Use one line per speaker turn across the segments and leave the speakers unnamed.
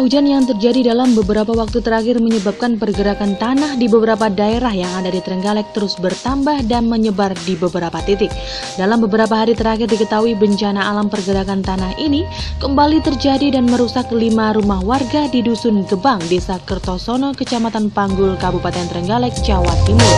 hujan yang terjadi dalam beberapa waktu terakhir menyebabkan pergerakan tanah di beberapa daerah yang ada di Trenggalek terus bertambah dan menyebar di beberapa titik. Dalam beberapa hari terakhir diketahui bencana alam pergerakan tanah ini kembali terjadi dan merusak 5 rumah warga di Dusun Gebang, Desa Kertosono, Kecamatan Panggul, Kabupaten Trenggalek, Jawa Timur.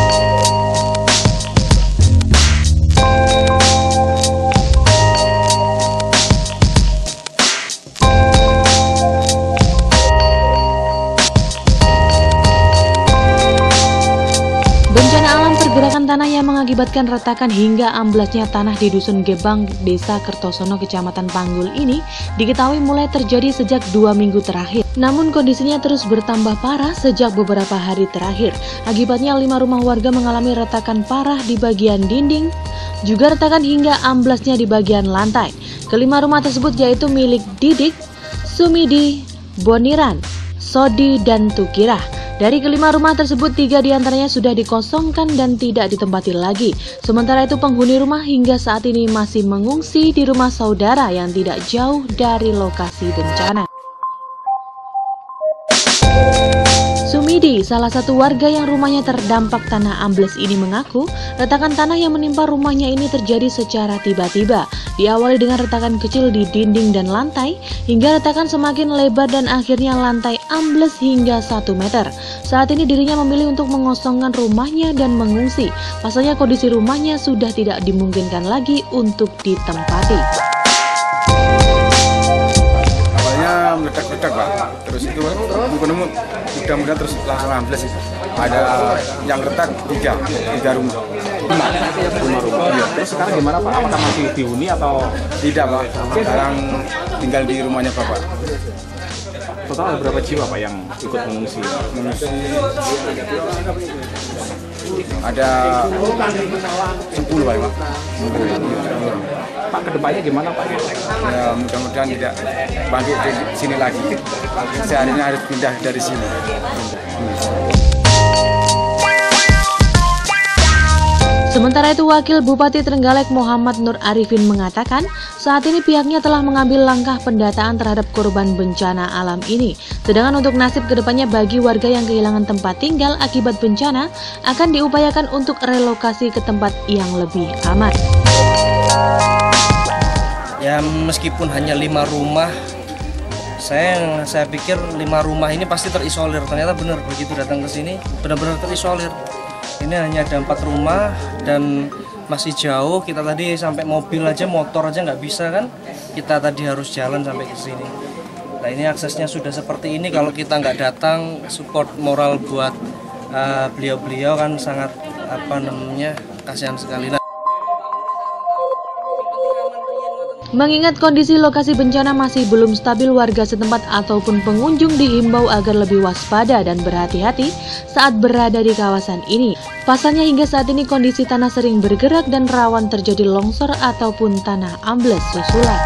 Pergerakan tanah yang mengakibatkan retakan hingga amblasnya tanah di Dusun Gebang, Desa Kertosono, Kecamatan Panggul ini diketahui mulai terjadi sejak 2 minggu terakhir. Namun kondisinya terus bertambah parah sejak beberapa hari terakhir. Akibatnya 5 rumah warga mengalami retakan parah di bagian dinding, juga retakan hingga amblasnya di bagian lantai. Kelima rumah tersebut yaitu milik Didik, Sumidi, Boniran, Sodi, dan Tukirah. Dari kelima rumah tersebut, 3 diantaranya sudah dikosongkan dan tidak ditempati lagi. Sementara itu penghuni rumah hingga saat ini masih mengungsi di rumah saudara yang tidak jauh dari lokasi bencana. Sumidi, salah satu warga yang rumahnya terdampak tanah ambles ini mengaku, retakan tanah yang menimpa rumahnya ini terjadi secara tiba-tiba. Diawali dengan retakan kecil di dinding dan lantai, hingga retakan semakin lebar dan akhirnya lantai ambles hingga 1 meter. Saat ini dirinya memilih untuk mengosongkan rumahnya dan mengungsi. Pasalnya kondisi rumahnya sudah tidak dimungkinkan lagi untuk ditempati.
Meledak-ledak Pak, terus itu nemu mudah-mudahan terus langsung ambles itu. Ada yang retak 3 rumah.
5 rumah. Iya. Terus sekarang gimana Pak? Apakah masih dihuni atau
tidak Pak? Sekarang tinggal di rumahnya Bapak.
Total ada berapa jiwa Pak yang ikut mengungsi?
Ada 10 Pak.
Pak, kedepannya gimana Pak?
Ya, mudah-mudahan tidak bangkit di sini lagi. Seharinya harus pindah dari sini.
Sementara itu, Wakil Bupati Trenggalek Muhammad Nur Arifin mengatakan saat ini pihaknya telah mengambil langkah pendataan terhadap korban bencana alam ini. Sedangkan untuk nasib kedepannya bagi warga yang kehilangan tempat tinggal akibat bencana akan diupayakan untuk relokasi ke tempat yang lebih aman.
Ya, meskipun hanya 5 rumah, saya pikir 5 rumah ini pasti terisolir. Ternyata benar, begitu datang ke sini benar-benar terisolir. Ini hanya ada 4 rumah dan masih jauh. Kita tadi sampai mobil aja, motor aja nggak bisa kan. Kita tadi harus jalan sampai ke sini. Nah, ini aksesnya sudah seperti ini. Kalau kita nggak datang, support moral buat beliau-beliau kan sangat kasihan sekali.
Mengingat kondisi lokasi bencana masih belum stabil, warga setempat ataupun pengunjung dihimbau agar lebih waspada dan berhati-hati saat berada di kawasan ini. Pasalnya hingga saat ini kondisi tanah sering bergerak dan rawan terjadi longsor ataupun tanah ambles susulan.